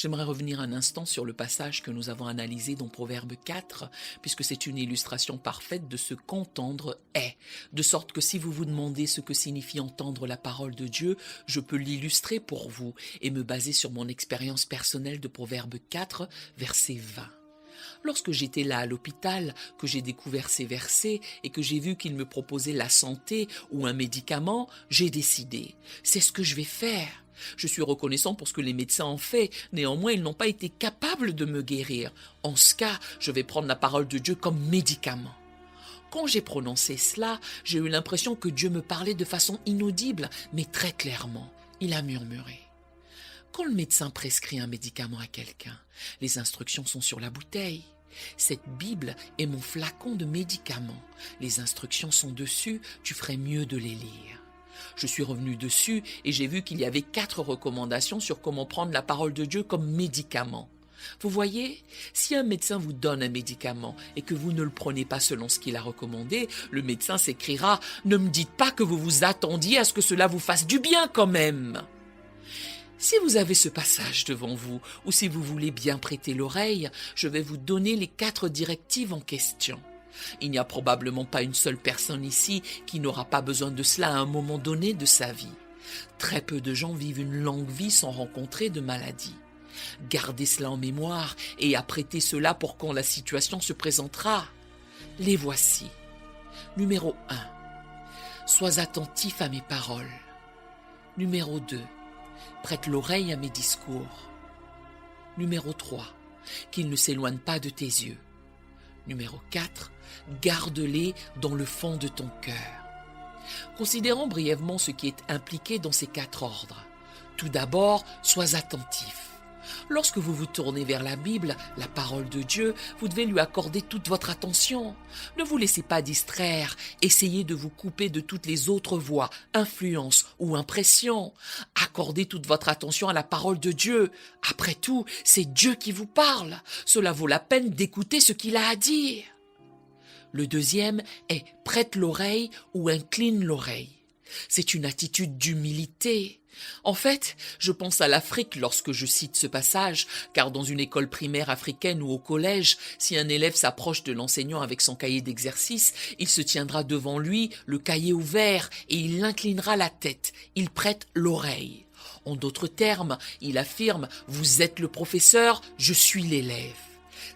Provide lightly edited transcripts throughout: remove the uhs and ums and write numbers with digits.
J'aimerais revenir un instant sur le passage que nous avons analysé dans Proverbe 4, puisque c'est une illustration parfaite de ce qu'entendre est. De sorte que si vous vous demandez ce que signifie entendre la parole de Dieu, je peux l'illustrer pour vous et me baser sur mon expérience personnelle de Proverbe 4, verset 20. Lorsque j'étais là à l'hôpital, que j'ai découvert ces versets et que j'ai vu qu'ils me proposaient la santé ou un médicament, j'ai décidé, c'est ce que je vais faire. Je suis reconnaissant pour ce que les médecins ont fait, néanmoins ils n'ont pas été capables de me guérir. En ce cas, je vais prendre la parole de Dieu comme médicament. Quand j'ai prononcé cela, j'ai eu l'impression que Dieu me parlait de façon inaudible, mais très clairement. Il a murmuré. Quand le médecin prescrit un médicament à quelqu'un, les instructions sont sur la bouteille. Cette Bible est mon flacon de médicaments. Les instructions sont dessus, tu ferais mieux de les lire. Je suis revenu dessus et j'ai vu qu'il y avait 4 recommandations sur comment prendre la parole de Dieu comme médicament. Vous voyez, si un médecin vous donne un médicament et que vous ne le prenez pas selon ce qu'il a recommandé, le médecin s'écriera « Ne me dites pas que vous vous attendiez à ce que cela vous fasse du bien quand même !» Si vous avez ce passage devant vous, ou si vous voulez bien prêter l'oreille, je vais vous donner les 4 directives en question. Il n'y a probablement pas une seule personne ici qui n'aura pas besoin de cela à un moment donné de sa vie. Très peu de gens vivent une longue vie sans rencontrer de maladie. Gardez cela en mémoire et apprêtez cela pour quand la situation se présentera. Les voici. Numéro 1. Sois attentif à mes paroles. Numéro 2. Prête l'oreille à mes discours. Numéro 3. Qu'ils ne s'éloignent pas de tes yeux. Numéro 4. Garde-les dans le fond de ton cœur. Considérons brièvement ce qui est impliqué dans ces 4 ordres. Tout d'abord, sois attentif. Lorsque vous vous tournez vers la Bible, la parole de Dieu, vous devez lui accorder toute votre attention. Ne vous laissez pas distraire, essayez de vous couper de toutes les autres voix, influences ou impressions. Accordez toute votre attention à la parole de Dieu. Après tout, c'est Dieu qui vous parle. Cela vaut la peine d'écouter ce qu'il a à dire. Le deuxième est prête l'oreille ou incline l'oreille. C'est une attitude d'humilité. En fait, je pense à l'Afrique lorsque je cite ce passage, car dans une école primaire africaine ou au collège, si un élève s'approche de l'enseignant avec son cahier d'exercice, il se tiendra devant lui, le cahier ouvert, et il inclinera la tête, il prête l'oreille. En d'autres termes, il affirme « Vous êtes le professeur, je suis l'élève ».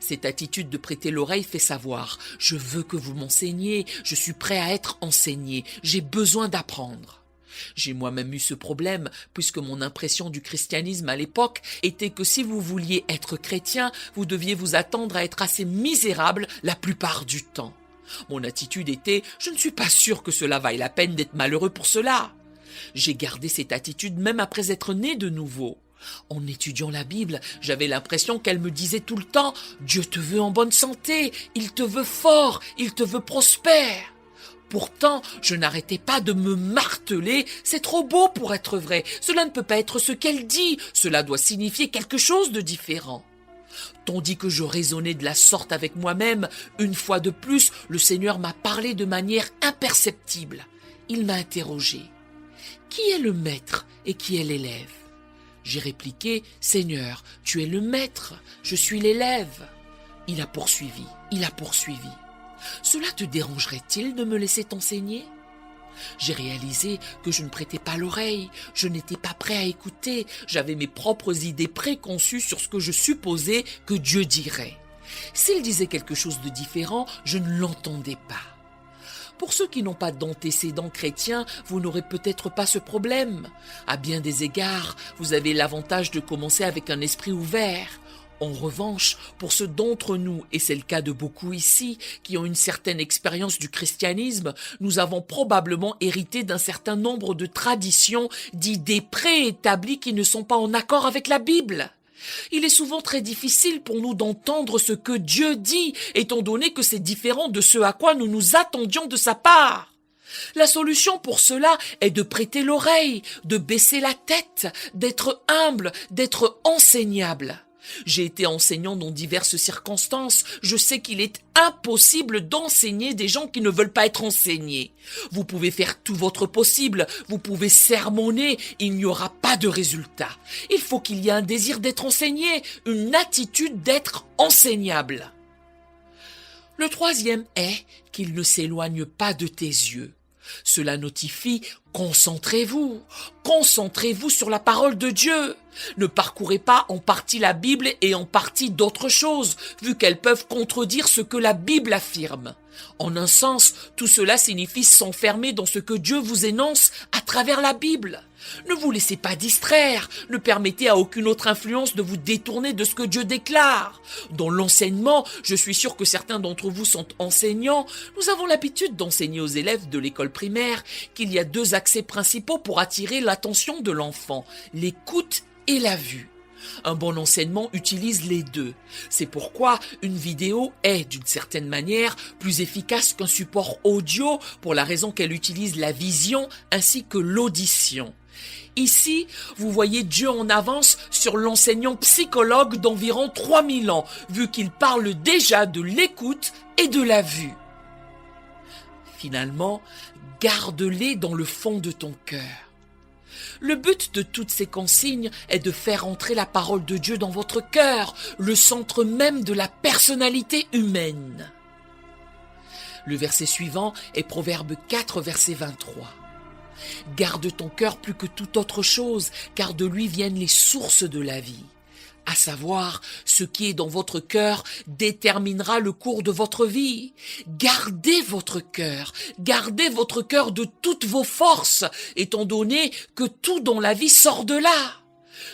Cette attitude de prêter l'oreille fait savoir « Je veux que vous m'enseigniez, je suis prêt à être enseigné, j'ai besoin d'apprendre ». J'ai moi-même eu ce problème, puisque mon impression du christianisme à l'époque était que si vous vouliez être chrétien, vous deviez vous attendre à être assez misérable la plupart du temps. Mon attitude était « Je ne suis pas sûr que cela vaille la peine d'être malheureux pour cela ». J'ai gardé cette attitude même après être né de nouveau. En étudiant la Bible, j'avais l'impression qu'elle me disait tout le temps « Dieu te veut en bonne santé, il te veut fort, il te veut prospère ». Pourtant, je n'arrêtais pas de me marteler, c'est trop beau pour être vrai, cela ne peut pas être ce qu'elle dit, cela doit signifier quelque chose de différent. Tandis que je raisonnais de la sorte avec moi-même, une fois de plus, le Seigneur m'a parlé de manière imperceptible. Il m'a interrogé. Qui est le maître et qui est l'élève ? J'ai répliqué, Seigneur, tu es le maître, je suis l'élève. Il a poursuivi. Cela te dérangerait-il de me laisser t'enseigner ? J'ai réalisé que je ne prêtais pas l'oreille, je n'étais pas prêt à écouter, j'avais mes propres idées préconçues sur ce que je supposais que Dieu dirait. S'il disait quelque chose de différent, je ne l'entendais pas. Pour ceux qui n'ont pas d'antécédents chrétiens, vous n'aurez peut-être pas ce problème. À bien des égards, vous avez l'avantage de commencer avec un esprit ouvert. En revanche, pour ceux d'entre nous, et c'est le cas de beaucoup ici, qui ont une certaine expérience du christianisme, nous avons probablement hérité d'un certain nombre de traditions, d'idées préétablies qui ne sont pas en accord avec la Bible. Il est souvent très difficile pour nous d'entendre ce que Dieu dit, étant donné que c'est différent de ce à quoi nous nous attendions de sa part. La solution pour cela est de prêter l'oreille, de baisser la tête, d'être humble, d'être enseignable. J'ai été enseignant dans diverses circonstances. Je sais qu'il est impossible d'enseigner des gens qui ne veulent pas être enseignés. Vous pouvez faire tout votre possible, vous pouvez sermonner, il n'y aura pas de résultat. Il faut qu'il y ait un désir d'être enseigné, une attitude d'être enseignable. Le troisième est qu'il ne s'éloigne pas de tes yeux. Cela notifie concentrez-vous sur la parole de Dieu. Ne parcourez pas en partie la Bible et en partie d'autres choses, vu qu'elles peuvent contredire ce que la Bible affirme. En un sens, tout cela signifie s'enfermer dans ce que Dieu vous énonce à travers la Bible. Ne vous laissez pas distraire, ne permettez à aucune autre influence de vous détourner de ce que Dieu déclare. Dans l'enseignement, je suis sûr que certains d'entre vous sont enseignants. Nous avons l'habitude d'enseigner aux élèves de l'école primaire qu'il y a 2 accès principaux pour attirer l'attention de l'enfant, l'écoute et la vue. Un bon enseignement utilise les 2. C'est pourquoi une vidéo est, d'une certaine manière, plus efficace qu'un support audio pour la raison qu'elle utilise la vision ainsi que l'audition. Ici, vous voyez Dieu en avance sur l'enseignant psychologue d'environ 3000 ans, vu qu'il parle déjà de l'écoute et de la vue. Finalement, garde-les dans le fond de ton cœur. Le but de toutes ces consignes est de faire entrer la parole de Dieu dans votre cœur, le centre même de la personnalité humaine. Le verset suivant est Proverbe 4, verset 23. Garde ton cœur plus que toute autre chose, car de lui viennent les sources de la vie. À savoir, ce qui est dans votre cœur déterminera le cours de votre vie. Gardez votre cœur de toutes vos forces, étant donné que tout dans la vie sort de là.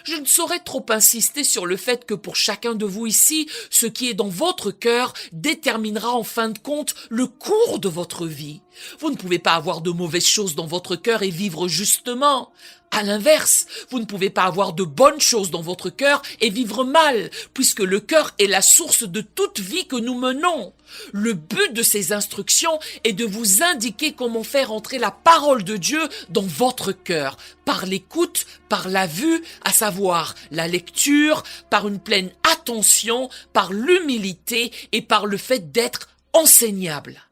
Je ne saurais trop insister sur le fait que pour chacun de vous ici, ce qui est dans votre cœur déterminera en fin de compte le cours de votre vie. Vous ne pouvez pas avoir de mauvaises choses dans votre cœur et vivre justement. À l'inverse, vous ne pouvez pas avoir de bonnes choses dans votre cœur et vivre mal, puisque le cœur est la source de toute vie que nous menons. Le but de ces instructions est de vous indiquer comment faire entrer la parole de Dieu dans votre cœur, par l'écoute, par la vue, à savoir la lecture, par une pleine attention, par l'humilité et par le fait d'être enseignable.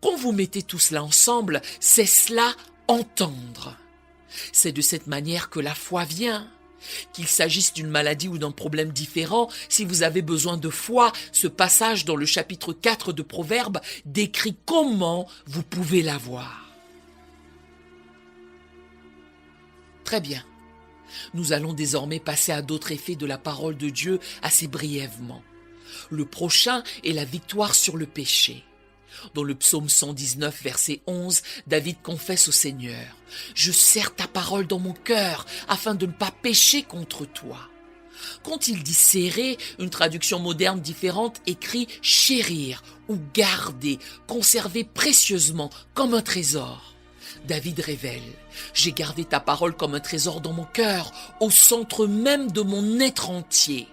Quand vous mettez tout cela ensemble, c'est cela entendre. C'est de cette manière que la foi vient. Qu'il s'agisse d'une maladie ou d'un problème différent, si vous avez besoin de foi, ce passage dans le chapitre 4 de Proverbes décrit comment vous pouvez l'avoir. Très bien. Nous allons désormais passer à d'autres effets de la parole de Dieu assez brièvement. Le prochain est la victoire sur le péché. Dans le psaume 119, verset 11, David confesse au Seigneur « Je serre ta parole dans mon cœur afin de ne pas pécher contre toi. » Quand il dit « serrer », une traduction moderne différente écrit « chérir » ou « garder », « conserver précieusement comme un trésor ». David révèle « J'ai gardé ta parole comme un trésor dans mon cœur, au centre même de mon être entier. »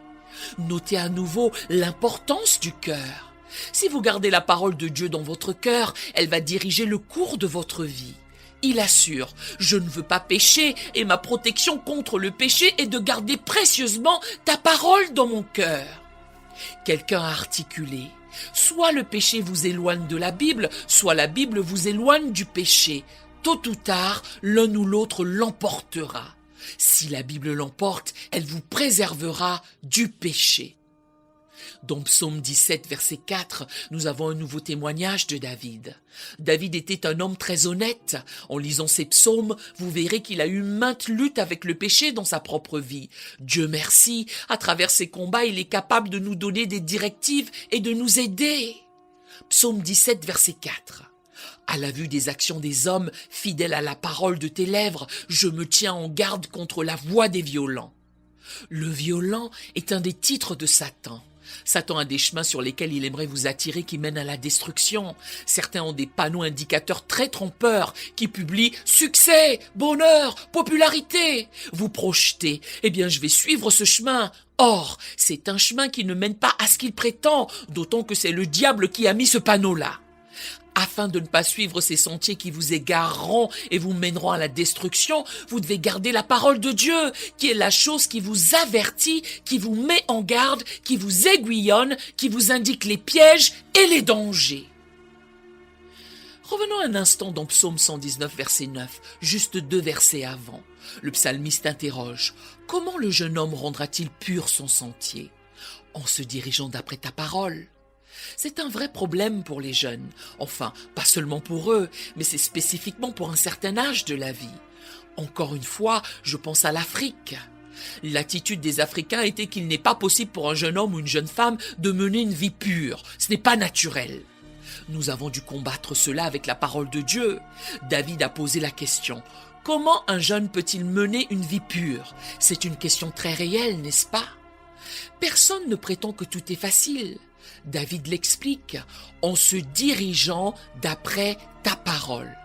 Notez à nouveau l'importance du cœur. Si vous gardez la parole de Dieu dans votre cœur, elle va diriger le cours de votre vie. Il assure, je ne veux pas pécher et ma protection contre le péché est de garder précieusement ta parole dans mon cœur. Quelqu'un a articulé, soit le péché vous éloigne de la Bible, soit la Bible vous éloigne du péché. Tôt ou tard, l'un ou l'autre l'emportera. Si la Bible l'emporte, elle vous préservera du péché. Dans Psaume 17, verset 4, nous avons un nouveau témoignage de David. David était un homme très honnête. En lisant ses psaumes, vous verrez qu'il a eu maintes luttes avec le péché dans sa propre vie. Dieu merci, à travers ses combats, il est capable de nous donner des directives et de nous aider. Psaume 17, verset 4. À la vue des actions des hommes, fidèles à la parole de tes lèvres, je me tiens en garde contre la voix des violents. Le violent est un des titres de Satan. Satan a des chemins sur lesquels il aimerait vous attirer qui mènent à la destruction. Certains ont des panneaux indicateurs très trompeurs qui publient « Succès, bonheur, popularité ». Vous projetez « Eh bien, je vais suivre ce chemin ». Or, c'est un chemin qui ne mène pas à ce qu'il prétend, d'autant que c'est le diable qui a mis ce panneau-là. Afin de ne pas suivre ces sentiers qui vous égareront et vous mèneront à la destruction, vous devez garder la parole de Dieu, qui est la chose qui vous avertit, qui vous met en garde, qui vous aiguillonne, qui vous indique les pièges et les dangers. Revenons un instant dans Psaume 119, verset 9, juste 2 versets avant. Le psalmiste interroge « Comment le jeune homme rendra-t-il pur son sentier ?» En se dirigeant d'après ta parole. C'est un vrai problème pour les jeunes. Enfin, pas seulement pour eux, mais c'est spécifiquement pour un certain âge de la vie. Encore une fois, je pense à l'Afrique. L'attitude des Africains était qu'il n'est pas possible pour un jeune homme ou une jeune femme de mener une vie pure. Ce n'est pas naturel. Nous avons dû combattre cela avec la parole de Dieu. David a posé la question. Comment un jeune peut-il mener une vie pure? C'est une question très réelle, n'est-ce pas? Personne ne prétend que tout est facile. David l'explique en se dirigeant d'après ta parole.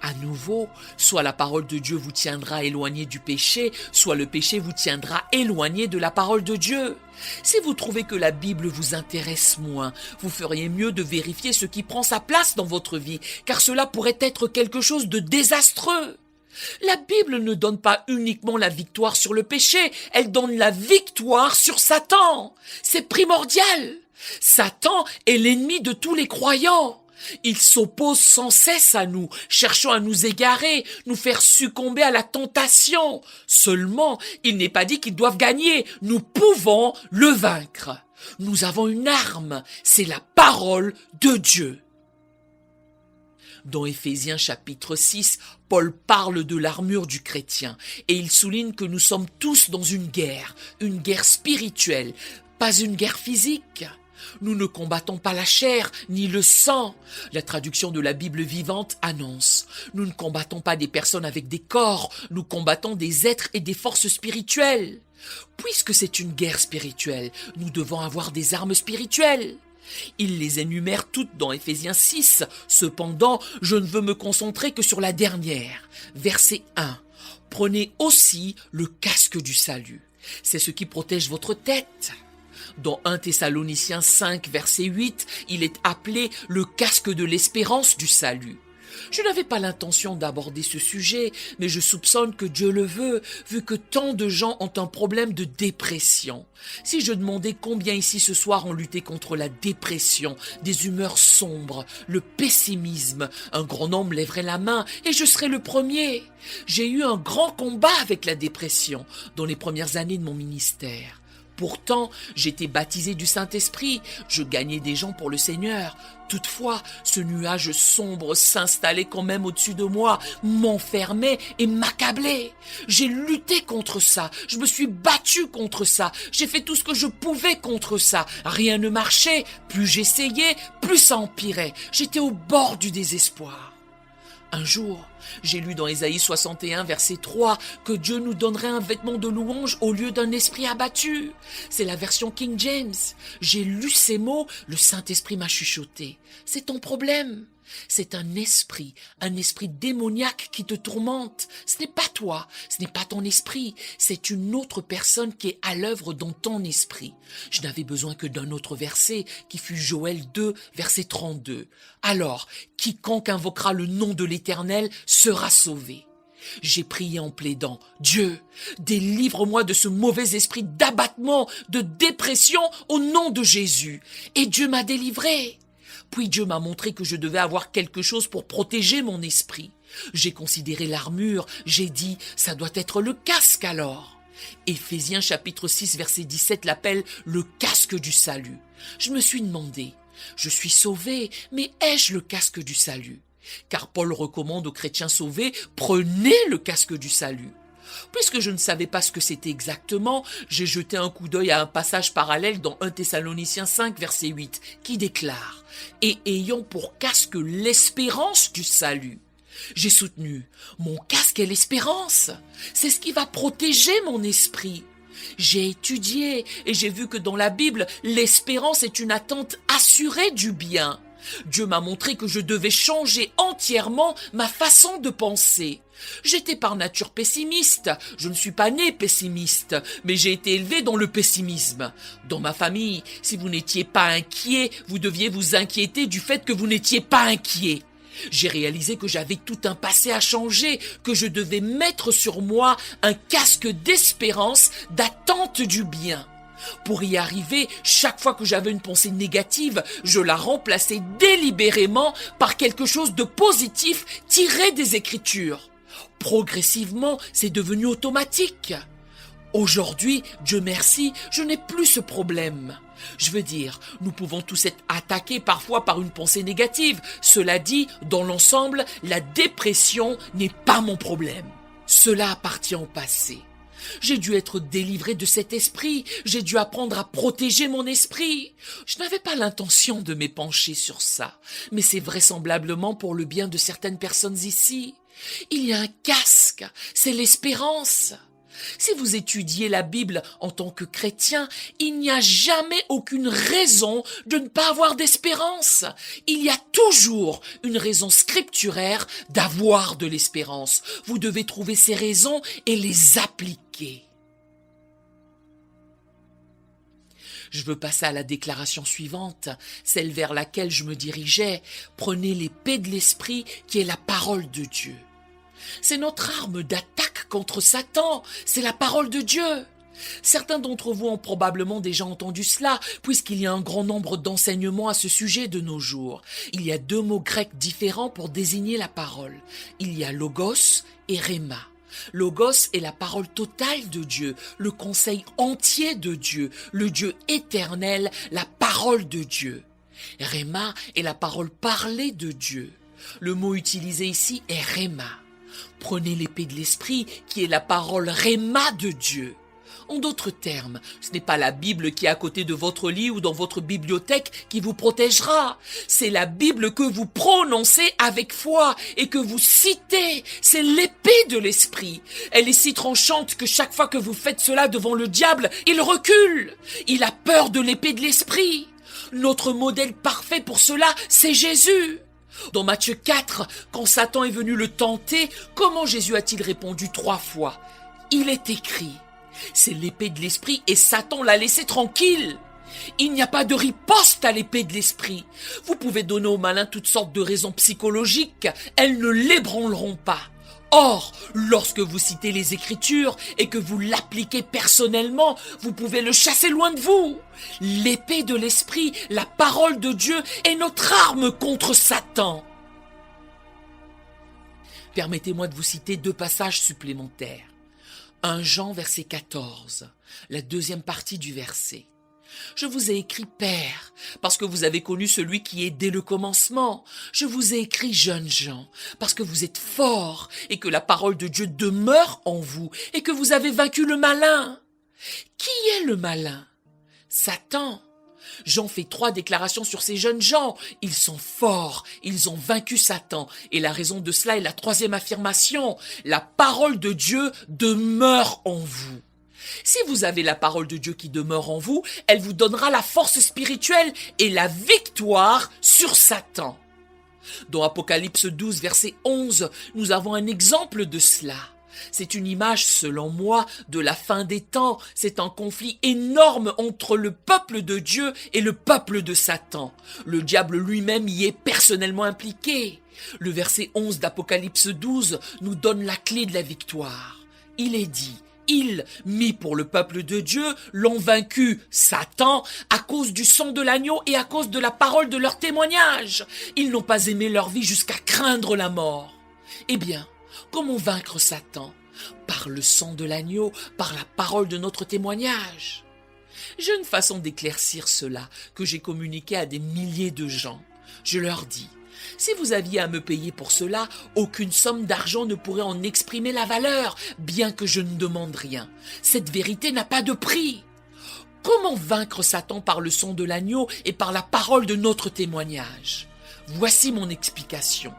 À nouveau, soit la parole de Dieu vous tiendra éloigné du péché, soit le péché vous tiendra éloigné de la parole de Dieu. Si vous trouvez que la Bible vous intéresse moins, vous feriez mieux de vérifier ce qui prend sa place dans votre vie, car cela pourrait être quelque chose de désastreux. La Bible ne donne pas uniquement la victoire sur le péché, elle donne la victoire sur Satan. C'est primordial. Satan est l'ennemi de tous les croyants. Il s'oppose sans cesse à nous, cherchant à nous égarer, nous faire succomber à la tentation. Seulement, il n'est pas dit qu'ils doivent gagner. Nous pouvons le vaincre. Nous avons une arme, c'est la parole de Dieu. Dans Éphésiens chapitre 6, Paul parle de l'armure du chrétien et il souligne que nous sommes tous dans une guerre spirituelle, pas une guerre physique. Nous ne combattons pas la chair ni le sang. La traduction de la Bible vivante annonce. Nous ne combattons pas des personnes avec des corps, nous combattons des êtres et des forces spirituelles. Puisque c'est une guerre spirituelle, nous devons avoir des armes spirituelles. Il les énumère toutes dans Éphésiens 6. Cependant, je ne veux me concentrer que sur la dernière. Verset 1. Prenez aussi le casque du salut. C'est ce qui protège votre tête. Dans 1 Thessaloniciens 5, verset 8, il est appelé le casque de l'espérance du salut. Je n'avais pas l'intention d'aborder ce sujet, mais je soupçonne que Dieu le veut, vu que tant de gens ont un problème de dépression. Si je demandais combien ici ce soir ont lutté contre la dépression, des humeurs sombres, le pessimisme, un grand nombre lèverait la main et je serais le premier. J'ai eu un grand combat avec la dépression dans les premières années de mon ministère. Pourtant, j'étais baptisé du Saint-Esprit, je gagnais des gens pour le Seigneur. Toutefois, ce nuage sombre s'installait quand même au-dessus de moi, m'enfermait et m'accablait. J'ai lutté contre ça, je me suis battu contre ça, j'ai fait tout ce que je pouvais contre ça. Rien ne marchait, plus j'essayais, plus ça empirait. J'étais au bord du désespoir. Un jour, j'ai lu dans Ésaïe 61, verset 3, que Dieu nous donnerait un vêtement de louange au lieu d'un esprit abattu. C'est la version King James. J'ai lu ces mots, le Saint-Esprit m'a chuchoté. C'est ton problème. C'est un esprit démoniaque qui te tourmente. Ce n'est pas toi, ce n'est pas ton esprit, c'est une autre personne qui est à l'œuvre dans ton esprit. Je n'avais besoin que d'un autre verset, qui fut Joël 2, verset 32. Alors, quiconque invoquera le nom de l'Éternel sera sauvé. J'ai prié en plaidant, Dieu, délivre-moi de ce mauvais esprit d'abattement, de dépression au nom de Jésus. Et Dieu m'a délivré. Puis Dieu m'a montré que je devais avoir quelque chose pour protéger mon esprit. J'ai considéré l'armure, j'ai dit, ça doit être le casque alors. Éphésiens chapitre 6 verset 17 l'appelle le casque du salut. Je me suis demandé, je suis sauvé, mais ai-je le casque du salut? Car Paul recommande aux chrétiens sauvés, prenez le casque du salut. Puisque je ne savais pas ce que c'était exactement, j'ai jeté un coup d'œil à un passage parallèle dans 1 Thessaloniciens 5, verset 8, qui déclare « Et ayant pour casque l'espérance du salut ». J'ai soutenu « Mon casque est l'espérance ». C'est ce qui va protéger mon esprit. J'ai étudié et j'ai vu que dans la Bible, l'espérance est une attente assurée du bien. Dieu m'a montré que je devais changer entièrement ma façon de penser. J'étais par nature pessimiste. Je ne suis pas né pessimiste, mais j'ai été élevé dans le pessimisme. Dans ma famille, si vous n'étiez pas inquiet, vous deviez vous inquiéter du fait que vous n'étiez pas inquiet. J'ai réalisé que j'avais tout un passé à changer, que je devais mettre sur moi un casque d'espérance, d'attente du bien. Pour y arriver, chaque fois que j'avais une pensée négative, je la remplaçais délibérément par quelque chose de positif tiré des Écritures. Progressivement, c'est devenu automatique. Aujourd'hui, Dieu merci, je n'ai plus ce problème. Je veux dire, nous pouvons tous être attaqués parfois par une pensée négative. Cela dit, dans l'ensemble, la dépression n'est pas mon problème. Cela appartient au passé. J'ai dû être délivré de cet esprit, j'ai dû apprendre à protéger mon esprit. Je n'avais pas l'intention de m'épancher sur ça, mais c'est vraisemblablement pour le bien de certaines personnes ici. Il y a un casque, c'est l'espérance. Si vous étudiez la Bible en tant que chrétien, il n'y a jamais aucune raison de ne pas avoir d'espérance. Il y a toujours une raison scripturaire d'avoir de l'espérance. Vous devez trouver ces raisons et les appliquer. Je veux passer à la déclaration suivante, celle vers laquelle je me dirigeais. Prenez l'épée de l'esprit qui est la parole de Dieu. C'est notre arme d'attaque contre Satan, c'est la parole de Dieu. Certains d'entre vous ont probablement déjà entendu cela, puisqu'il y a un grand nombre d'enseignements à ce sujet de nos jours. Il y a 2 mots grecs différents pour désigner la parole. Il y a logos et rhéma. Logos est la parole totale de Dieu, le conseil entier de Dieu, le Dieu éternel, la parole de Dieu. Rhéma est la parole parlée de Dieu. Le mot utilisé ici est rhéma. Prenez l'épée de l'esprit qui est la parole rhéma de Dieu. En d'autres termes, ce n'est pas la Bible qui est à côté de votre lit ou dans votre bibliothèque qui vous protégera. C'est la Bible que vous prononcez avec foi et que vous citez. C'est l'épée de l'esprit. Elle est si tranchante que chaque fois que vous faites cela devant le diable, il recule. Il a peur de l'épée de l'esprit. Notre modèle parfait pour cela, c'est Jésus. Dans Matthieu 4, quand Satan est venu le tenter, comment Jésus a-t-il répondu 3 fois? Il est écrit. C'est l'épée de l'esprit et Satan l'a laissé tranquille. Il n'y a pas de riposte à l'épée de l'esprit. Vous pouvez donner aux malins toutes sortes de raisons psychologiques, elles ne l'ébranleront pas. Or, lorsque vous citez les Écritures et que vous l'appliquez personnellement, vous pouvez le chasser loin de vous. L'épée de l'esprit, la parole de Dieu, est notre arme contre Satan. Permettez-moi de vous citer 2 passages supplémentaires. 1 Jean verset 14, la 2e partie du verset. Je vous ai écrit Père, parce que vous avez connu celui qui est dès le commencement. Je vous ai écrit jeunes gens, parce que vous êtes forts et que la parole de Dieu demeure en vous et que vous avez vaincu le malin. Qui est le malin? Satan. Jean fait 3 déclarations sur ces jeunes gens. Ils sont forts, ils ont vaincu Satan. Et la raison de cela est la 3e affirmation. La parole de Dieu demeure en vous. Si vous avez la parole de Dieu qui demeure en vous, elle vous donnera la force spirituelle et la victoire sur Satan. Dans Apocalypse 12, verset 11, nous avons un exemple de cela. C'est une image, selon moi, de la fin des temps. C'est un conflit énorme entre le peuple de Dieu et le peuple de Satan. Le diable lui-même y est personnellement impliqué. Le verset 11 d'Apocalypse 12 nous donne la clé de la victoire. Il est dit: ils, mis pour le peuple de Dieu, l'ont vaincu, Satan, à cause du sang de l'agneau et à cause de la parole de leur témoignage. Ils n'ont pas aimé leur vie jusqu'à craindre la mort. Eh bien, comment vaincre Satan? Par le sang de l'agneau, par la parole de notre témoignage. J'ai une façon d'éclaircir cela que j'ai communiqué à des milliers de gens. Je leur dis: si vous aviez à me payer pour cela, aucune somme d'argent ne pourrait en exprimer la valeur, bien que je ne demande rien. Cette vérité n'a pas de prix. Comment vaincre Satan par le sang de l'agneau et par la parole de notre témoignage? Voici mon explication.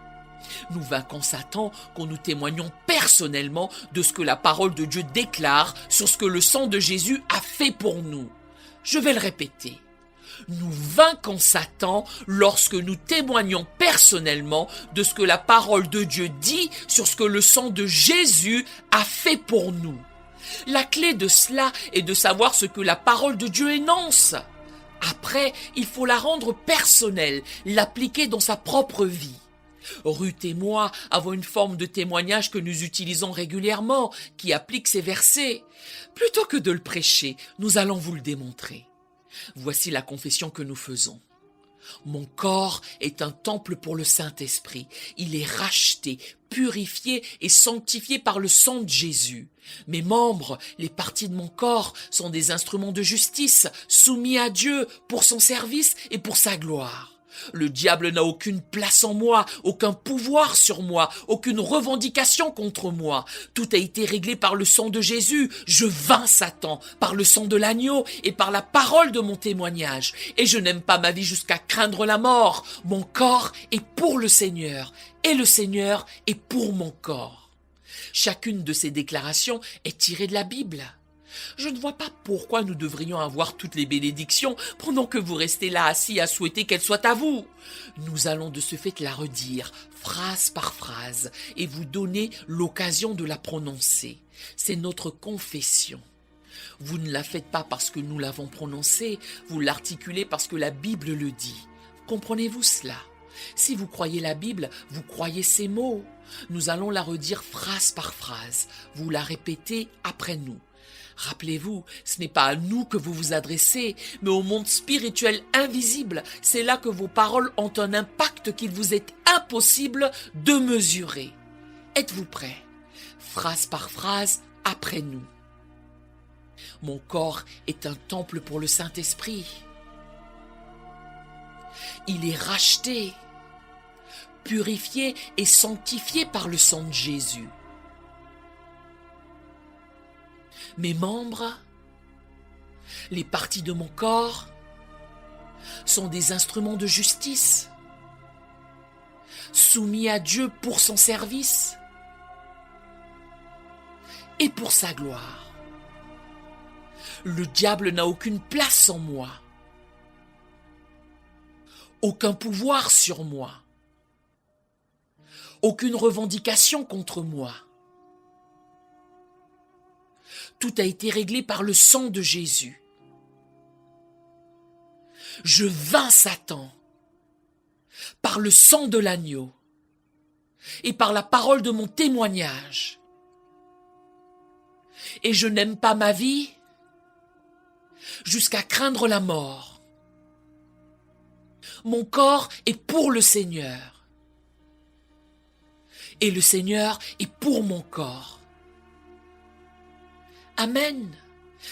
Nous vainquons Satan quand nous témoignons personnellement de ce que la parole de Dieu déclare sur ce que le sang de Jésus a fait pour nous. Je vais le répéter. Nous vainquons Satan lorsque nous témoignons personnellement de ce que la parole de Dieu dit sur ce que le sang de Jésus a fait pour nous. La clé de cela est de savoir ce que la parole de Dieu énonce. Après, il faut la rendre personnelle, l'appliquer dans sa propre vie. Ruth et moi avons une forme de témoignage que nous utilisons régulièrement, qui applique ces versets. Plutôt que de le prêcher, nous allons vous le démontrer. Voici la confession que nous faisons. Mon corps est un temple pour le Saint-Esprit. Il est racheté, purifié et sanctifié par le sang de Jésus. Mes membres, les parties de mon corps, sont des instruments de justice, soumis à Dieu pour son service et pour sa gloire. Le diable n'a aucune place en moi, aucun pouvoir sur moi, aucune revendication contre moi. Tout a été réglé par le sang de Jésus. Je vains Satan par le sang de l'agneau et par la parole de mon témoignage. Et je n'aime pas ma vie jusqu'à craindre la mort. Mon corps est pour le Seigneur et le Seigneur est pour mon corps. Chacune de ces déclarations est tirée de la Bible. Je ne vois pas pourquoi nous devrions avoir toutes les bénédictions pendant que vous restez là assis à souhaiter qu'elles soient à vous. Nous allons de ce fait la redire, phrase par phrase, et vous donner l'occasion de la prononcer. C'est notre confession. Vous ne la faites pas parce que nous l'avons prononcée, vous l'articulez parce que la Bible le dit. Comprenez-vous cela? Si vous croyez la Bible, vous croyez ces mots. Nous allons la redire phrase par phrase. Vous la répétez après nous. Rappelez-vous, ce n'est pas à nous que vous vous adressez, mais au monde spirituel invisible. C'est là que vos paroles ont un impact qu'il vous est impossible de mesurer. Êtes-vous prêts? Phrase par phrase, après nous. Mon corps est un temple pour le Saint-Esprit. Il est racheté, purifié et sanctifié par le sang de Jésus. Mes membres, les parties de mon corps, sont des instruments de justice, soumis à Dieu pour son service et pour sa gloire. Le diable n'a aucune place en moi, aucun pouvoir sur moi, aucune revendication contre moi. Tout a été réglé par le sang de Jésus. Je vains Satan par le sang de l'agneau et par la parole de mon témoignage. Et je n'aime pas ma vie jusqu'à craindre la mort. Mon corps est pour le Seigneur et le Seigneur est pour mon corps. Amen.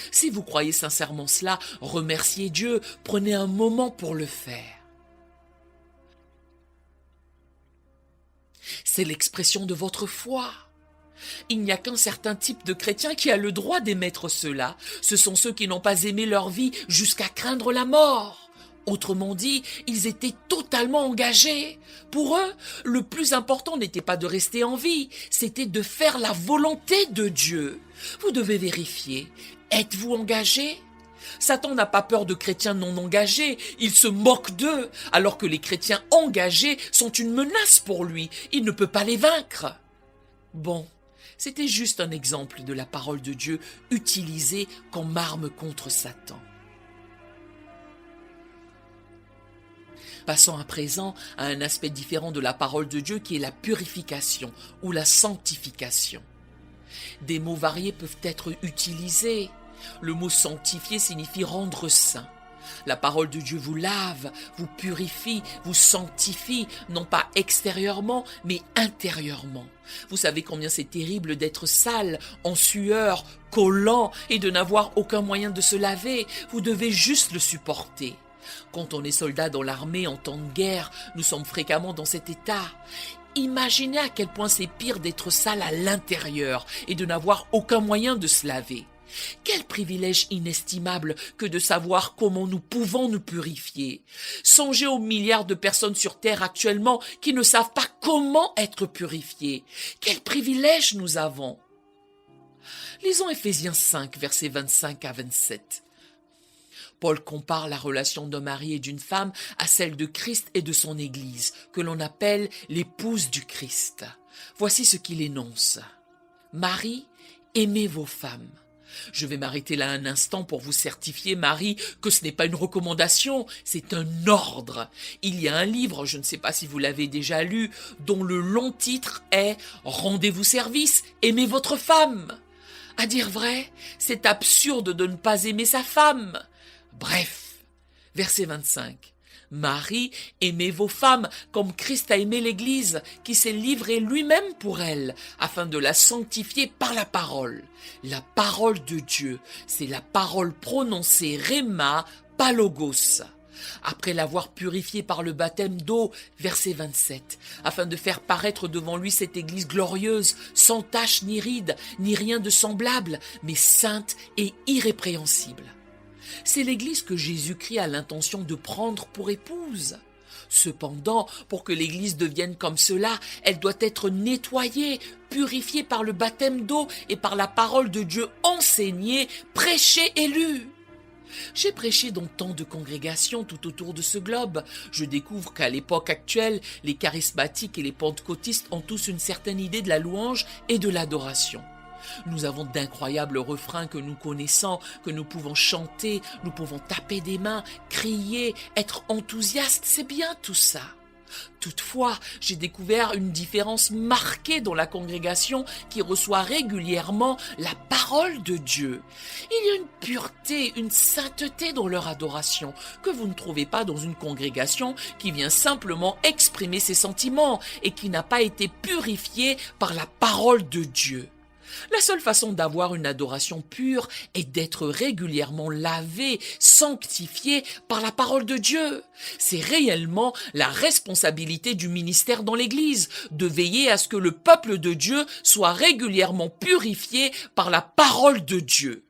Si vous croyez sincèrement cela, remerciez Dieu, prenez un moment pour le faire. C'est l'expression de votre foi. Il n'y a qu'un certain type de chrétien qui a le droit d'émettre cela. Ce sont ceux qui n'ont pas aimé leur vie jusqu'à craindre la mort. Autrement dit, ils étaient totalement engagés. Pour eux, le plus important n'était pas de rester en vie, c'était de faire la volonté de Dieu. Vous devez vérifier. Êtes-vous engagé? Satan n'a pas peur de chrétiens non engagés, il se moque d'eux, alors que les chrétiens engagés sont une menace pour lui, il ne peut pas les vaincre. Bon, c'était juste un exemple de la parole de Dieu utilisée comme arme contre Satan. Passons à présent à un aspect différent de la parole de Dieu qui est la purification ou la sanctification. Des mots variés peuvent être utilisés. Le mot sanctifier signifie rendre saint. La parole de Dieu vous lave, vous purifie, vous sanctifie, non pas extérieurement, mais intérieurement. Vous savez combien c'est terrible d'être sale, en sueur, collant et de n'avoir aucun moyen de se laver. Vous devez juste le supporter. Quand on est soldat dans l'armée en temps de guerre, nous sommes fréquemment dans cet état. Imaginez à quel point c'est pire d'être sale à l'intérieur et de n'avoir aucun moyen de se laver. Quel privilège inestimable que de savoir comment nous pouvons nous purifier. Songez aux milliards de personnes sur Terre actuellement qui ne savent pas comment être purifiées. Quel privilège nous avons. Lisons Éphésiens 5, versets 25 à 27. Paul compare la relation d'un mari et d'une femme à celle de Christ et de son Église, que l'on appelle l'épouse du Christ. Voici ce qu'il énonce. Marie, aimez vos femmes. Je vais m'arrêter là un instant pour vous certifier, Marie, que ce n'est pas une recommandation, c'est un ordre. Il y a un livre, je ne sais pas si vous l'avez déjà lu, dont le long titre est « Rendez-vous service, aimez votre femme ». À dire vrai, c'est absurde de ne pas aimer sa femme. Bref, verset 25. Marie, aimez vos femmes comme Christ a aimé l'Église, qui s'est livré lui-même pour elle, afin de la sanctifier par la parole. La parole de Dieu, c'est la parole prononcée rhéma, pas logos. Après l'avoir purifié par le baptême d'eau, verset 27, afin de faire paraître devant lui cette Église glorieuse, sans tache ni ride, ni rien de semblable, mais sainte et irrépréhensible. C'est l'Église que Jésus-Christ a l'intention de prendre pour épouse. Cependant, pour que l'Église devienne comme cela, elle doit être nettoyée, purifiée par le baptême d'eau et par la parole de Dieu enseignée, prêchée et lue. J'ai prêché dans tant de congrégations tout autour de ce globe. Je découvre qu'à l'époque actuelle, les charismatiques et les pentecôtistes ont tous une certaine idée de la louange et de l'adoration. Nous avons d'incroyables refrains que nous connaissons, que nous pouvons chanter, nous pouvons taper des mains, crier, être enthousiastes, c'est bien tout ça. Toutefois, j'ai découvert une différence marquée dans la congrégation qui reçoit régulièrement la parole de Dieu. Il y a une pureté, une sainteté dans leur adoration que vous ne trouvez pas dans une congrégation qui vient simplement exprimer ses sentiments et qui n'a pas été purifiée par la parole de Dieu. La seule façon d'avoir une adoration pure est d'être régulièrement lavé, sanctifié par la parole de Dieu. C'est réellement la responsabilité du ministère dans l'Église, de veiller à ce que le peuple de Dieu soit régulièrement purifié par la parole de Dieu.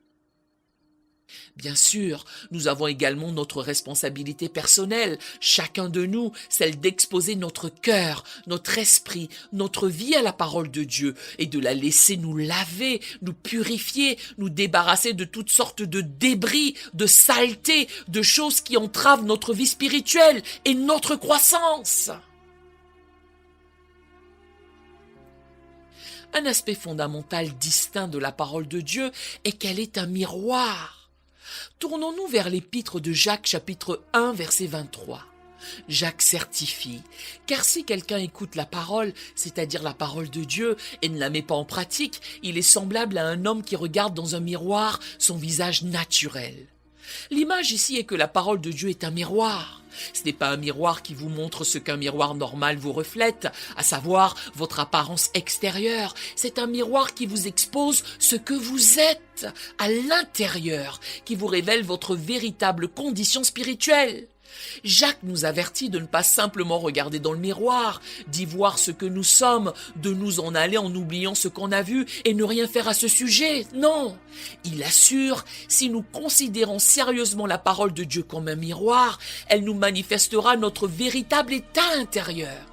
Bien sûr, nous avons également notre responsabilité personnelle, chacun de nous, celle d'exposer notre cœur, notre esprit, notre vie à la parole de Dieu et de la laisser nous laver, nous purifier, nous débarrasser de toutes sortes de débris, de saletés, de choses qui entravent notre vie spirituelle et notre croissance. Un aspect fondamental distinct de la parole de Dieu est qu'elle est un miroir. Tournons-nous vers l'épître de Jacques chapitre 1 verset 23. Jacques certifie, car si quelqu'un écoute la parole, c'est-à-dire la parole de Dieu, et ne la met pas en pratique, il est semblable à un homme qui regarde dans un miroir son visage naturel. L'image ici est que la parole de Dieu est un miroir. Ce n'est pas un miroir qui vous montre ce qu'un miroir normal vous reflète, à savoir votre apparence extérieure. C'est un miroir qui vous expose ce que vous êtes à l'intérieur, qui vous révèle votre véritable condition spirituelle. Jacques nous avertit de ne pas simplement regarder dans le miroir, d'y voir ce que nous sommes, de nous en aller en oubliant ce qu'on a vu et ne rien faire à ce sujet. Non, il assure, si nous considérons sérieusement la parole de Dieu comme un miroir, elle nous manifestera notre véritable état intérieur.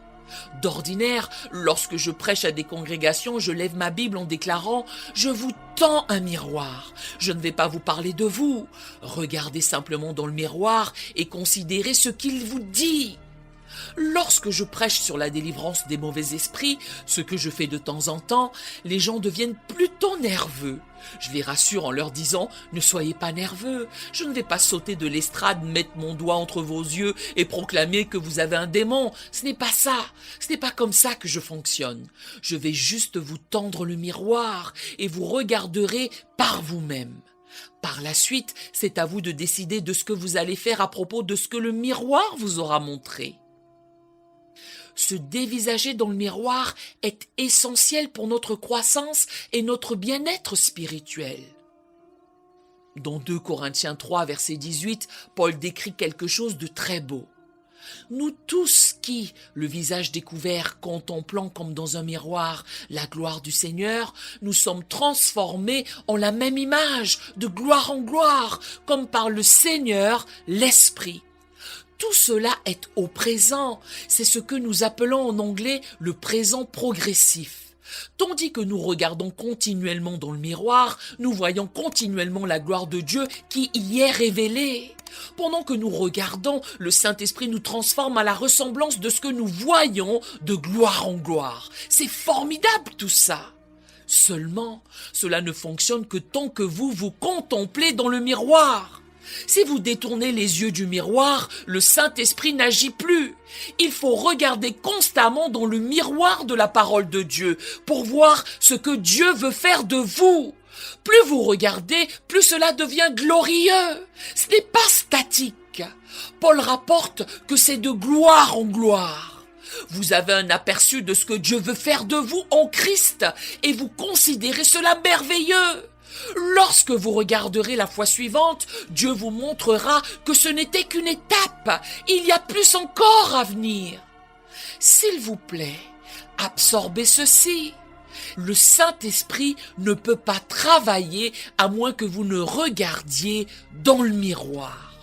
D'ordinaire, lorsque je prêche à des congrégations, je lève ma Bible en déclarant « Je vous tends un miroir ». Je ne vais pas vous parler de vous. Regardez simplement dans le miroir et considérez ce qu'il vous dit. Lorsque je prêche sur la délivrance des mauvais esprits, ce que je fais de temps en temps, les gens deviennent plutôt nerveux. Je les rassure en leur disant « Ne soyez pas nerveux, je ne vais pas sauter de l'estrade, mettre mon doigt entre vos yeux et proclamer que vous avez un démon. Ce n'est pas ça, ce n'est pas comme ça que je fonctionne. Je vais juste vous tendre le miroir et vous regarderez par vous-même. Par la suite, c'est à vous de décider de ce que vous allez faire à propos de ce que le miroir vous aura montré. » Se dévisager dans le miroir est essentiel pour notre croissance et notre bien-être spirituel. Dans 2 Corinthiens 3, verset 18, Paul décrit quelque chose de très beau. Nous tous qui, le visage découvert, contemplant comme dans un miroir la gloire du Seigneur, nous sommes transformés en la même image, de gloire en gloire, comme par le Seigneur, l'Esprit. Tout cela est au présent, c'est ce que nous appelons en anglais le présent progressif. Tandis que nous regardons continuellement dans le miroir, nous voyons continuellement la gloire de Dieu qui y est révélée. Pendant que nous regardons, le Saint-Esprit nous transforme à la ressemblance de ce que nous voyons de gloire en gloire. C'est formidable tout ça. Seulement, cela ne fonctionne que tant que vous vous contemplez dans le miroir. Si vous détournez les yeux du miroir, le Saint-Esprit n'agit plus. Il faut regarder constamment dans le miroir de la parole de Dieu pour voir ce que Dieu veut faire de vous. Plus vous regardez, plus cela devient glorieux. Ce n'est pas statique. Paul rapporte que c'est de gloire en gloire. Vous avez un aperçu de ce que Dieu veut faire de vous en Christ et vous considérez cela merveilleux. Lorsque vous regarderez la fois suivante, Dieu vous montrera que ce n'était qu'une étape. Il y a plus encore à venir. S'il vous plaît, absorbez ceci. Le Saint-Esprit ne peut pas travailler à moins que vous ne regardiez dans le miroir.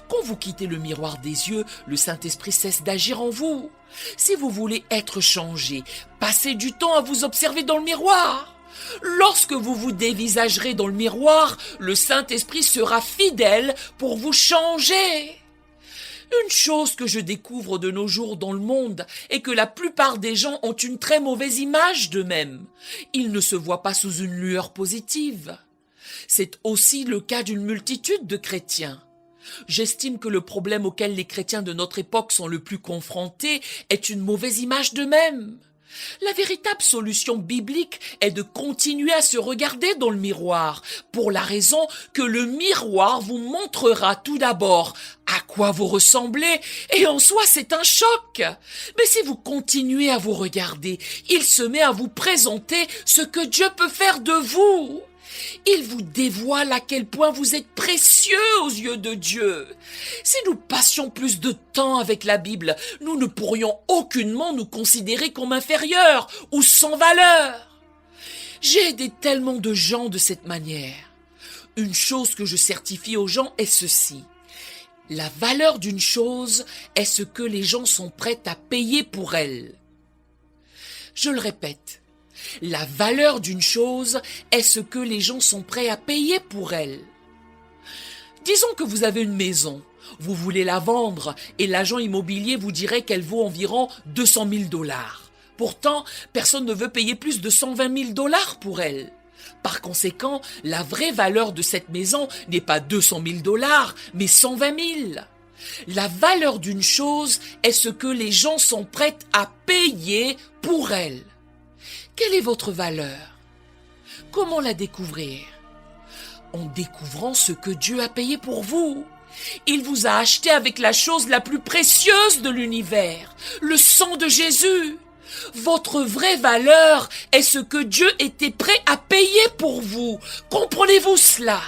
Quand vous quittez le miroir des yeux, le Saint-Esprit cesse d'agir en vous. Si vous voulez être changé, passez du temps à vous observer dans le miroir. Lorsque vous vous dévisagerez dans le miroir, le Saint-Esprit sera fidèle pour vous changer. Une chose que je découvre de nos jours dans le monde est que la plupart des gens ont une très mauvaise image d'eux-mêmes. Ils ne se voient pas sous une lueur positive. C'est aussi le cas d'une multitude de chrétiens. J'estime que le problème auquel les chrétiens de notre époque sont le plus confrontés est une mauvaise image d'eux-mêmes. La véritable solution biblique est de continuer à se regarder dans le miroir, pour la raison que le miroir vous montrera tout d'abord à quoi vous ressemblez, et en soi c'est un choc. Mais si vous continuez à vous regarder, il se met à vous présenter ce que Dieu peut faire de vous. Il vous dévoile à quel point vous êtes précieux aux yeux de Dieu. Si nous passions plus de temps avec la Bible, nous ne pourrions aucunement nous considérer comme inférieurs ou sans valeur. J'ai aidé tellement de gens de cette manière. Une chose que je certifie aux gens est ceci. La valeur d'une chose est ce que les gens sont prêts à payer pour elle. Je le répète. La valeur d'une chose est ce que les gens sont prêts à payer pour elle. Disons que vous avez une maison, vous voulez la vendre et l'agent immobilier vous dirait qu'elle vaut environ 200 000 $. Pourtant, personne ne veut payer plus de 120 000 $ pour elle. Par conséquent, la vraie valeur de cette maison n'est pas 200 000 $, mais 120 000. La valeur d'une chose est ce que les gens sont prêts à payer pour elle. Quelle est votre valeur? Comment la découvrir? En découvrant ce que Dieu a payé pour vous. Il vous a acheté avec la chose la plus précieuse de l'univers, le sang de Jésus. Votre vraie valeur est ce que Dieu était prêt à payer pour vous. Comprenez-vous cela?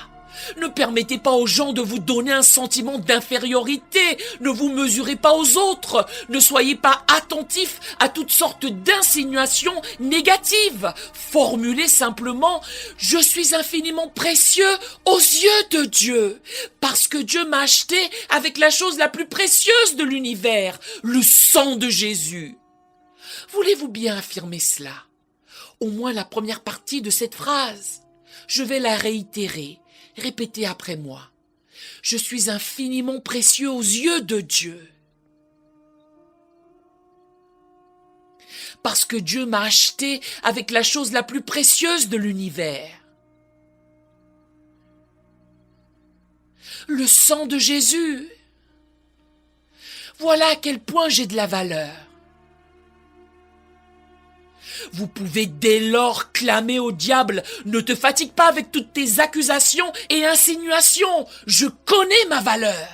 Ne permettez pas aux gens de vous donner un sentiment d'infériorité. Ne vous mesurez pas aux autres. Ne soyez pas attentifs à toutes sortes d'insinuations négatives. Formulez simplement « Je suis infiniment précieux aux yeux de Dieu, parce que Dieu m'a acheté avec la chose la plus précieuse de l'univers, le sang de Jésus. » Voulez-vous bien affirmer cela? Au moins la première partie de cette phrase. Je vais la réitérer. Répétez après moi. Je suis infiniment précieux aux yeux de Dieu. Parce que Dieu m'a acheté avec la chose la plus précieuse de l'univers. Le sang de Jésus. Voilà à quel point j'ai de la valeur. Vous pouvez dès lors clamer au diable « Ne te fatigue pas avec toutes tes accusations et insinuations, je connais ma valeur !»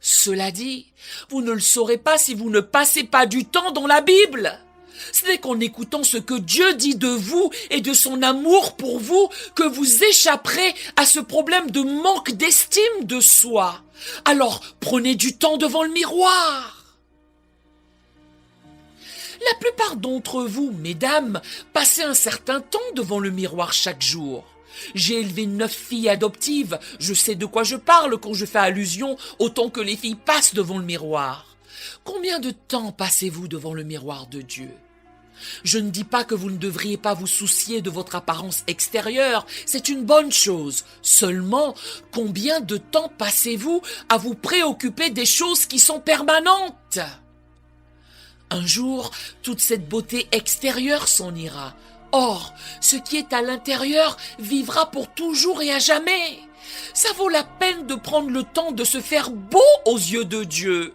Cela dit, vous ne le saurez pas si vous ne passez pas du temps dans la Bible. Ce n'est qu'en écoutant ce que Dieu dit de vous et de son amour pour vous que vous échapperez à ce problème de manque d'estime de soi. Alors prenez du temps devant le miroir. La plupart d'entre vous, mesdames, passez un certain temps devant le miroir chaque jour. J'ai élevé 9 filles adoptives, je sais de quoi je parle quand je fais allusion au temps que les filles passent devant le miroir. Combien de temps passez-vous devant le miroir de Dieu? Je ne dis pas que vous ne devriez pas vous soucier de votre apparence extérieure, c'est une bonne chose. Seulement, combien de temps passez-vous à vous préoccuper des choses qui sont permanentes? Un jour, toute cette beauté extérieure s'en ira. Or, ce qui est à l'intérieur vivra pour toujours et à jamais. Ça vaut la peine de prendre le temps de se faire beau aux yeux de Dieu.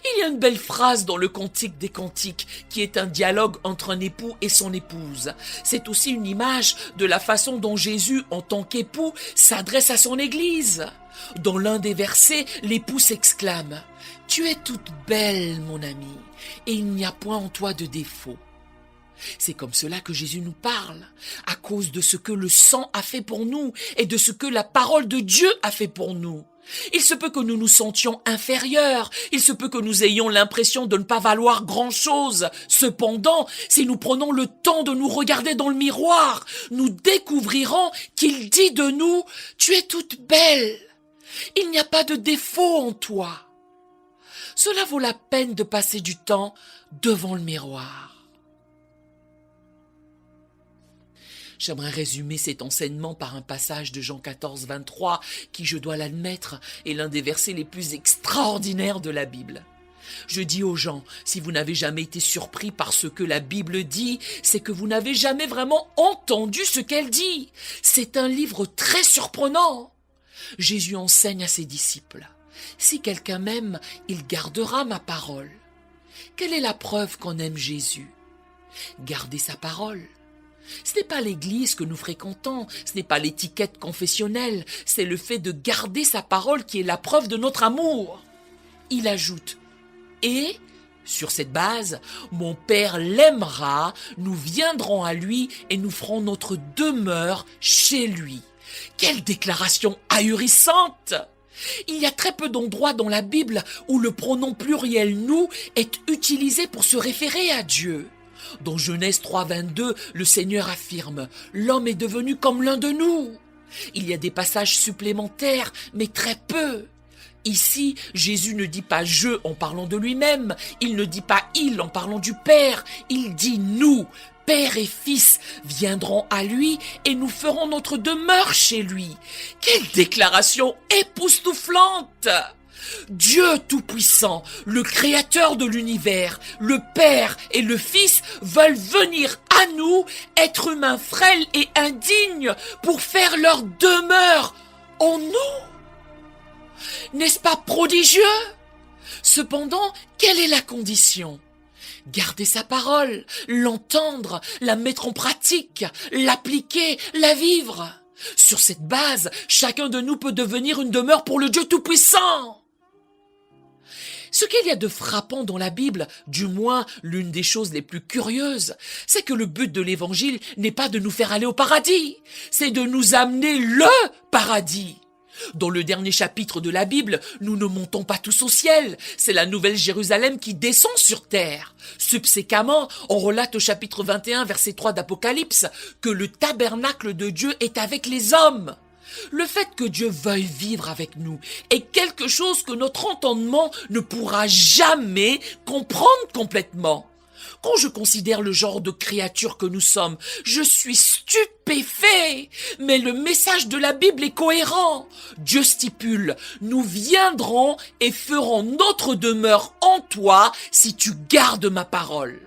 Il y a une belle phrase dans le Cantique des Cantiques qui est un dialogue entre un époux et son épouse. C'est aussi une image de la façon dont Jésus, en tant qu'époux, s'adresse à son Église. Dans l'un des versets, l'époux s'exclame « Tu es toute belle, mon ami, et il n'y a point en toi de défaut. » C'est comme cela que Jésus nous parle, à cause de ce que le sang a fait pour nous et de ce que la parole de Dieu a fait pour nous. Il se peut que nous nous sentions inférieurs, il se peut que nous ayons l'impression de ne pas valoir grand-chose. Cependant, si nous prenons le temps de nous regarder dans le miroir, nous découvrirons qu'il dit de nous « Tu es toute belle, il n'y a pas de défaut en toi. » Cela vaut la peine de passer du temps devant le miroir. J'aimerais résumer cet enseignement par un passage de Jean 14, 23, qui, je dois l'admettre, est l'un des versets les plus extraordinaires de la Bible. Je dis aux gens, si vous n'avez jamais été surpris par ce que la Bible dit, c'est que vous n'avez jamais vraiment entendu ce qu'elle dit. C'est un livre très surprenant. Jésus enseigne à ses disciples, « Si quelqu'un m'aime, il gardera ma parole. » Quelle est la preuve qu'on aime Jésus? Garder sa parole. Ce n'est pas l'église que nous fréquentons, ce n'est pas l'étiquette confessionnelle, c'est le fait de garder sa parole qui est la preuve de notre amour. Il ajoute « Et, sur cette base, mon Père l'aimera, nous viendrons à lui et nous ferons notre demeure chez lui. » Quelle déclaration ahurissante! Il y a très peu d'endroits dans la Bible où le pronom pluriel « nous » est utilisé pour se référer à Dieu. Dans Genèse 3, 22, le Seigneur affirme « L'homme est devenu comme l'un de nous ». Il y a des passages supplémentaires, mais très peu. Ici, Jésus ne dit pas « je » en parlant de lui-même, il ne dit pas « il » en parlant du Père, il dit « nous ». Père et Fils viendront à lui et nous ferons notre demeure chez lui. Quelle déclaration époustouflante! Dieu Tout-Puissant, le Créateur de l'univers, le Père et le Fils veulent venir à nous, êtres humains frêles et indignes, pour faire leur demeure en nous. N'est-ce pas prodigieux? Cependant, quelle est la condition? Garder sa parole, l'entendre, la mettre en pratique, l'appliquer, la vivre. Sur cette base, chacun de nous peut devenir une demeure pour le Dieu Tout-Puissant. Ce qu'il y a de frappant dans la Bible, du moins l'une des choses les plus curieuses, c'est que le but de l'Évangile n'est pas de nous faire aller au paradis, c'est de nous amener le paradis. Dans le dernier chapitre de la Bible, nous ne montons pas tous au ciel, c'est la nouvelle Jérusalem qui descend sur terre. Subséquemment, on relate au chapitre 21, verset 3 d'Apocalypse, que le tabernacle de Dieu est avec les hommes. Le fait que Dieu veuille vivre avec nous est quelque chose que notre entendement ne pourra jamais comprendre complètement. Quand je considère le genre de créature que nous sommes, je suis stupéfait. Mais le message de la Bible est cohérent. Dieu stipule, nous viendrons et ferons notre demeure en toi si tu gardes ma parole.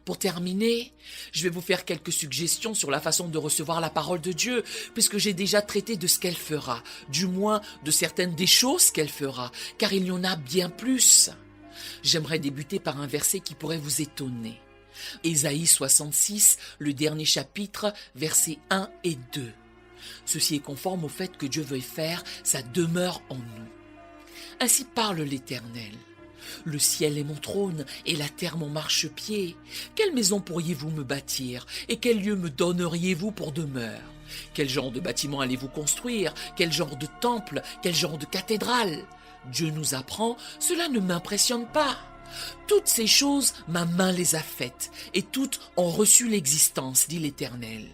Pour terminer, je vais vous faire quelques suggestions sur la façon de recevoir la parole de Dieu, puisque j'ai déjà traité de ce qu'elle fera, du moins de certaines des choses qu'elle fera, car il y en a bien plus. J'aimerais débuter par un verset qui pourrait vous étonner. Ésaïe 66, le dernier chapitre, versets 1 et 2. Ceci est conforme au fait que Dieu veuille faire sa demeure en nous. Ainsi parle l'Éternel. Le ciel est mon trône et la terre mon marchepied. Quelle maison pourriez-vous me bâtir et quel lieu me donneriez-vous pour demeure? Quel genre de bâtiment allez-vous construire? Quel genre de temple? Quel genre de cathédrale? Dieu nous apprend, cela ne m'impressionne pas. Toutes ces choses, ma main les a faites, et toutes ont reçu l'existence, dit l'Éternel.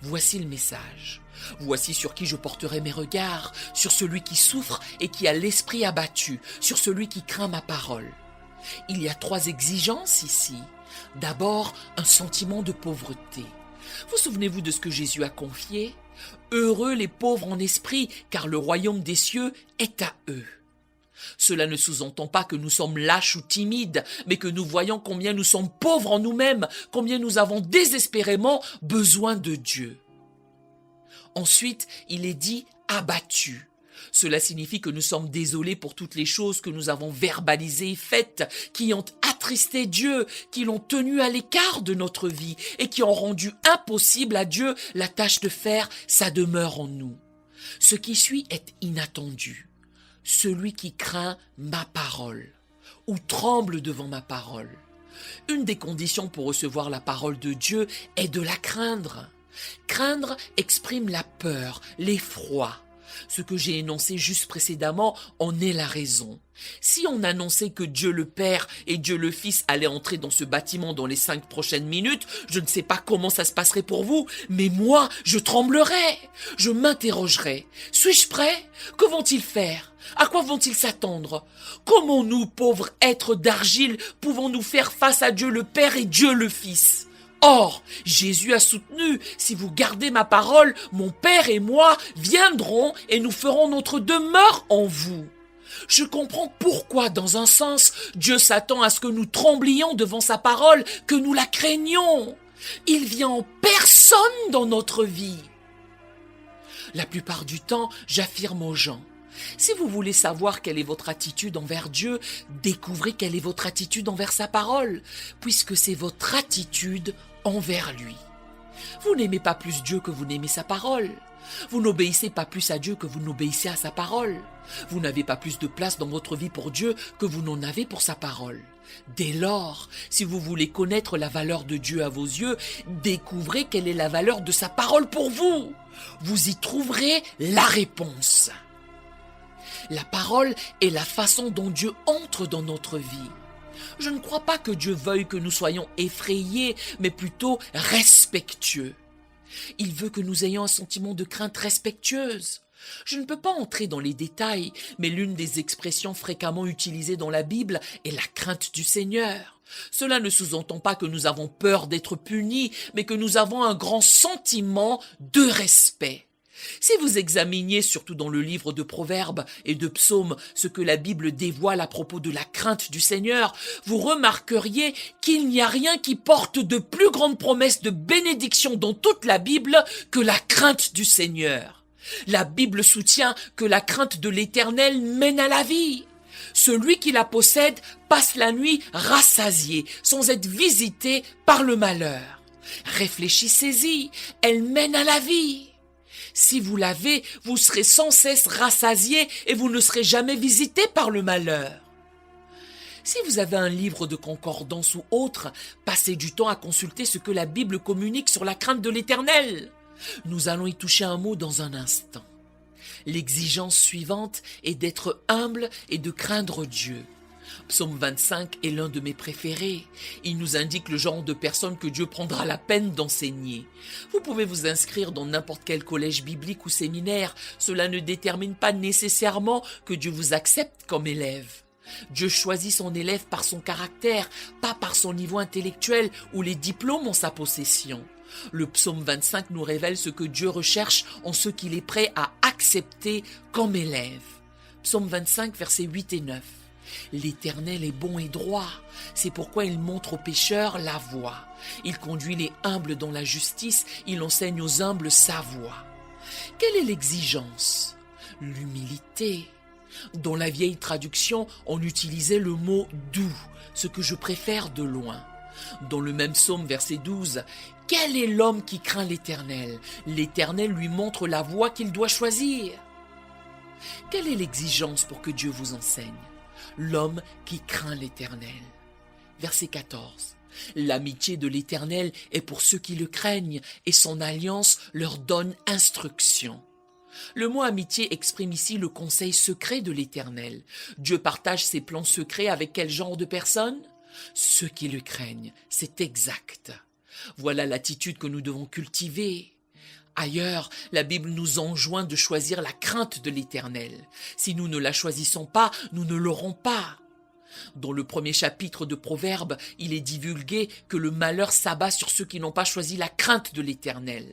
Voici le message. Voici sur qui je porterai mes regards, sur celui qui souffre et qui a l'esprit abattu, sur celui qui craint ma parole. Il y a 3 exigences ici. D'abord, un sentiment de pauvreté. Vous souvenez-vous de ce que Jésus a confié ? Heureux les pauvres en esprit, car le royaume des cieux est à eux. Cela ne sous-entend pas que nous sommes lâches ou timides, mais que nous voyons combien nous sommes pauvres en nous-mêmes, combien nous avons désespérément besoin de Dieu. Ensuite, il est dit abattus. Cela signifie que nous sommes désolés pour toutes les choses que nous avons verbalisées et faites, qui ont attristé Dieu, qui l'ont tenu à l'écart de notre vie et qui ont rendu impossible à Dieu la tâche de faire sa demeure en nous. Ce qui suit est inattendu. Celui qui craint ma parole ou tremble devant ma parole. Une des conditions pour recevoir la parole de Dieu est de la craindre. Craindre exprime la peur, l'effroi. Ce que j'ai énoncé juste précédemment en est la raison. Si on annonçait que Dieu le Père et Dieu le Fils allaient entrer dans ce bâtiment dans les 5 prochaines minutes, je ne sais pas comment ça se passerait pour vous, mais moi, je tremblerais. Je m'interrogerais. Suis-je prêt ? Que vont-ils faire ? À quoi vont-ils s'attendre ? Comment nous, pauvres êtres d'argile, pouvons-nous faire face à Dieu le Père et Dieu le Fils ? Or, Jésus a soutenu, si vous gardez ma parole, mon Père et moi viendrons et nous ferons notre demeure en vous. Je comprends pourquoi, dans un sens, Dieu s'attend à ce que nous tremblions devant sa parole, que nous la craignions. Il vient en personne dans notre vie. La plupart du temps, j'affirme aux gens, si vous voulez savoir quelle est votre attitude envers Dieu, découvrez quelle est votre attitude envers sa parole, puisque c'est votre attitude envers lui. Vous n'aimez pas plus Dieu que vous n'aimez sa parole. Vous n'obéissez pas plus à Dieu que vous n'obéissez à sa parole. Vous n'avez pas plus de place dans votre vie pour Dieu que vous n'en avez pour sa parole. Dès lors, si vous voulez connaître la valeur de Dieu à vos yeux, découvrez quelle est la valeur de sa parole pour vous. Vous y trouverez la réponse. La parole est la façon dont Dieu entre dans notre vie. Je ne crois pas que Dieu veuille que nous soyons effrayés, mais plutôt respectueux. Il veut que nous ayons un sentiment de crainte respectueuse. Je ne peux pas entrer dans les détails, mais l'une des expressions fréquemment utilisées dans la Bible est la crainte du Seigneur. Cela ne sous-entend pas que nous avons peur d'être punis, mais que nous avons un grand sentiment de respect. Si vous examiniez, surtout dans le livre de Proverbes et de Psaumes, ce que la Bible dévoile à propos de la crainte du Seigneur, vous remarqueriez qu'il n'y a rien qui porte de plus grande promesse de bénédiction dans toute la Bible que la crainte du Seigneur. La Bible soutient que la crainte de l'Éternel mène à la vie. Celui qui la possède passe la nuit rassasié, sans être visité par le malheur. Réfléchissez-y, elle mène à la vie. Si vous l'avez, vous serez sans cesse rassasié et vous ne serez jamais visité par le malheur. Si vous avez un livre de concordance ou autre, passez du temps à consulter ce que la Bible communique sur la crainte de l'Éternel. Nous allons y toucher un mot dans un instant. L'exigence suivante est d'être humble et de craindre Dieu. Psaume 25 est l'un de mes préférés. Il nous indique le genre de personnes que Dieu prendra la peine d'enseigner. Vous pouvez vous inscrire dans n'importe quel collège biblique ou séminaire. Cela ne détermine pas nécessairement que Dieu vous accepte comme élève. Dieu choisit son élève par son caractère, pas par son niveau intellectuel ou les diplômes en sa possession. Le psaume 25 nous révèle ce que Dieu recherche en ceux qu'il est prêt à accepter comme élève. Psaume 25, versets 8 et 9. L'Éternel est bon et droit, c'est pourquoi il montre aux pécheurs la voie. Il conduit les humbles dans la justice, il enseigne aux humbles sa voie. Quelle est l'exigence ? L'humilité. Dans la vieille traduction, on utilisait le mot « doux », ce que je préfère de loin. Dans le même psaume, verset 12, « Quel est l'homme qui craint l'Éternel ? L'Éternel lui montre la voie qu'il doit choisir. » Quelle est l'exigence pour que Dieu vous enseigne ? L'homme qui craint l'Éternel. Verset 14. L'amitié de l'Éternel est pour ceux qui le craignent et son alliance leur donne instruction. Le mot amitié exprime ici le conseil secret de l'Éternel. Dieu partage ses plans secrets avec quel genre de personnes ? Ceux qui le craignent, c'est exact. Voilà l'attitude que nous devons cultiver. Ailleurs, la Bible nous enjoint de choisir la crainte de l'Éternel. Si nous ne la choisissons pas, nous ne l'aurons pas. Dans le premier chapitre de Proverbes, il est divulgué que le malheur s'abat sur ceux qui n'ont pas choisi la crainte de l'Éternel.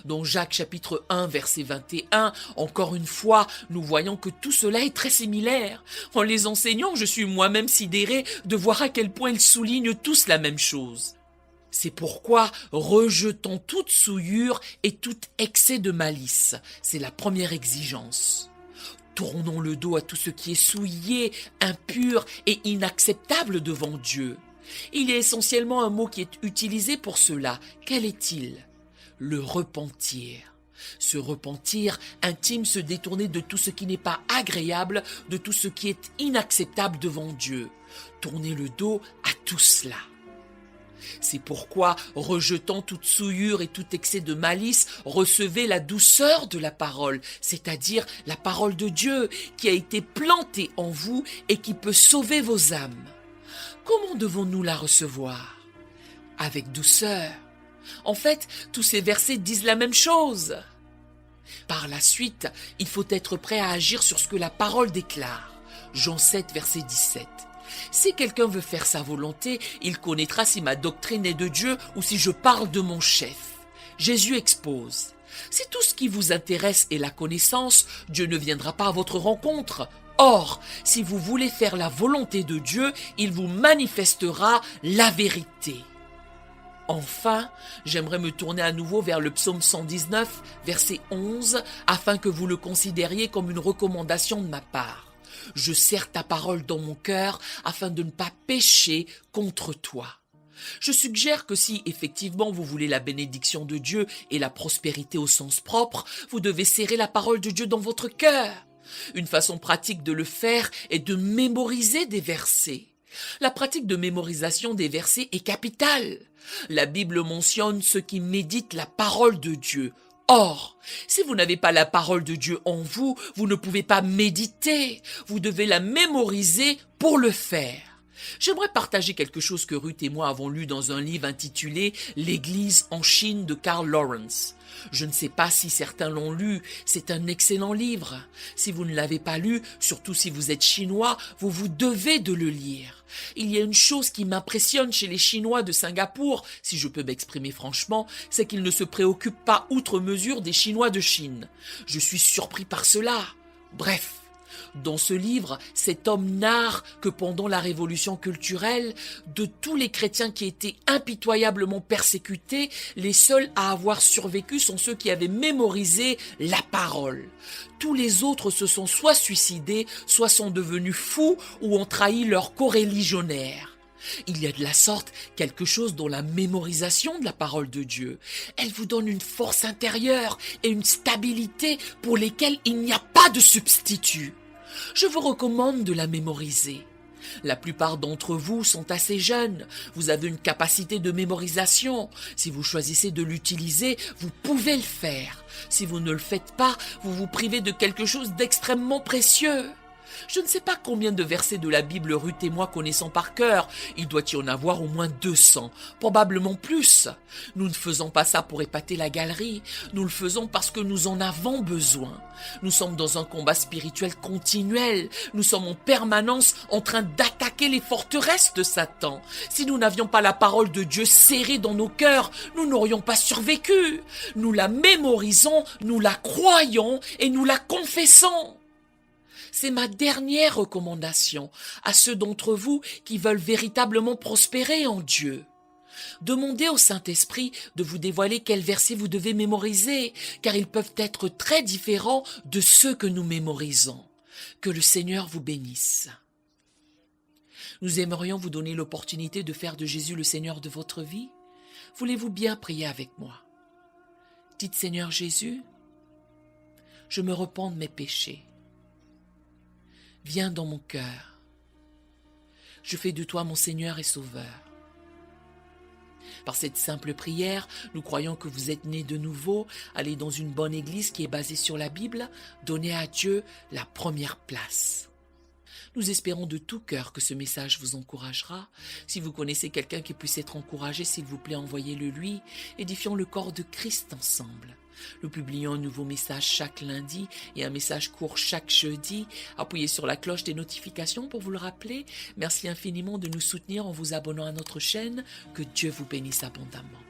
Dans Jacques chapitre 1 verset 21, encore une fois, nous voyons que tout cela est très similaire. En les enseignant, je suis moi-même sidéré de voir à quel point ils soulignent tous la même chose. C'est pourquoi rejetons toute souillure et tout excès de malice. C'est la première exigence. Tournons le dos à tout ce qui est souillé, impur et inacceptable devant Dieu. Il y a essentiellement un mot qui est utilisé pour cela. Quel est-il ? Le repentir. Se repentir intime, se détourner de tout ce qui n'est pas agréable, de tout ce qui est inacceptable devant Dieu. Tourner le dos à tout cela. C'est pourquoi, rejetant toute souillure et tout excès de malice, recevez la douceur de la parole, c'est-à-dire la parole de Dieu qui a été plantée en vous et qui peut sauver vos âmes. Comment devons-nous la recevoir ? Avec douceur. En fait, tous ces versets disent la même chose. Par la suite, il faut être prêt à agir sur ce que la parole déclare. Jean 7, verset 17. Si quelqu'un veut faire sa volonté, il connaîtra si ma doctrine est de Dieu ou si je parle de mon chef. Jésus expose. Si tout ce qui vous intéresse est la connaissance, Dieu ne viendra pas à votre rencontre. Or, si vous voulez faire la volonté de Dieu, il vous manifestera la vérité. Enfin, j'aimerais me tourner à nouveau vers le psaume 119, verset 11, afin que vous le considériez comme une recommandation de ma part. Je serre ta parole dans mon cœur afin de ne pas pécher contre toi. Je suggère que si effectivement vous voulez la bénédiction de Dieu et la prospérité au sens propre, vous devez serrer la parole de Dieu dans votre cœur. Une façon pratique de le faire est de mémoriser des versets. La pratique de mémorisation des versets est capitale. La Bible mentionne ceux qui méditent la parole de Dieu. Or, si vous n'avez pas la parole de Dieu en vous, vous ne pouvez pas méditer. Vous devez la mémoriser pour le faire. J'aimerais partager quelque chose que Ruth et moi avons lu dans un livre intitulé « L'Église en Chine » de Carl Lawrence. Je ne sais pas si certains l'ont lu, c'est un excellent livre. Si vous ne l'avez pas lu, surtout si vous êtes chinois, vous vous devez de le lire. Il y a une chose qui m'impressionne chez les Chinois de Singapour, si je peux m'exprimer franchement, c'est qu'ils ne se préoccupent pas outre mesure des Chinois de Chine. Je suis surpris par cela. Bref. Dans ce livre, cet homme narre que pendant la révolution culturelle, de tous les chrétiens qui étaient impitoyablement persécutés, les seuls à avoir survécu sont ceux qui avaient mémorisé la parole. Tous les autres se sont soit suicidés, soit sont devenus fous ou ont trahi leur coreligionnaire. Il y a de la sorte quelque chose dans la mémorisation de la parole de Dieu. Elle vous donne une force intérieure et une stabilité pour lesquelles il n'y a pas de substitut. Je vous recommande de la mémoriser. La plupart d'entre vous sont assez jeunes, vous avez une capacité de mémorisation. Si vous choisissez de l'utiliser, vous pouvez le faire. Si vous ne le faites pas, vous vous privez de quelque chose d'extrêmement précieux. Je ne sais pas combien de versets de la Bible Ruth et moi connaissons par cœur. Il doit y en avoir au moins 200, probablement plus. Nous ne faisons pas ça pour épater la galerie. Nous le faisons parce que nous en avons besoin. Nous sommes dans un combat spirituel continuel. Nous sommes en permanence en train d'attaquer les forteresses de Satan. Si nous n'avions pas la parole de Dieu serrée dans nos cœurs, nous n'aurions pas survécu. Nous la mémorisons, nous la croyons et nous la confessons. C'est ma dernière recommandation à ceux d'entre vous qui veulent véritablement prospérer en Dieu. Demandez au Saint-Esprit de vous dévoiler quels versets vous devez mémoriser, car ils peuvent être très différents de ceux que nous mémorisons. Que le Seigneur vous bénisse. Nous aimerions vous donner l'opportunité de faire de Jésus le Seigneur de votre vie. Voulez-vous bien prier avec moi? Dites Seigneur Jésus, je me repens de mes péchés. Viens dans mon cœur. Je fais de toi mon Seigneur et Sauveur. Par cette simple prière, nous croyons que vous êtes nés de nouveau, allez dans une bonne église qui est basée sur la Bible, donnez à Dieu la première place. Nous espérons de tout cœur que ce message vous encouragera. Si vous connaissez quelqu'un qui puisse être encouragé, s'il vous plaît, envoyez-le lui. Édifions le corps de Christ ensemble. Nous publions un nouveau message chaque lundi et un message court chaque jeudi. Appuyez sur la cloche des notifications pour vous le rappeler. Merci infiniment de nous soutenir en vous abonnant à notre chaîne. Que Dieu vous bénisse abondamment.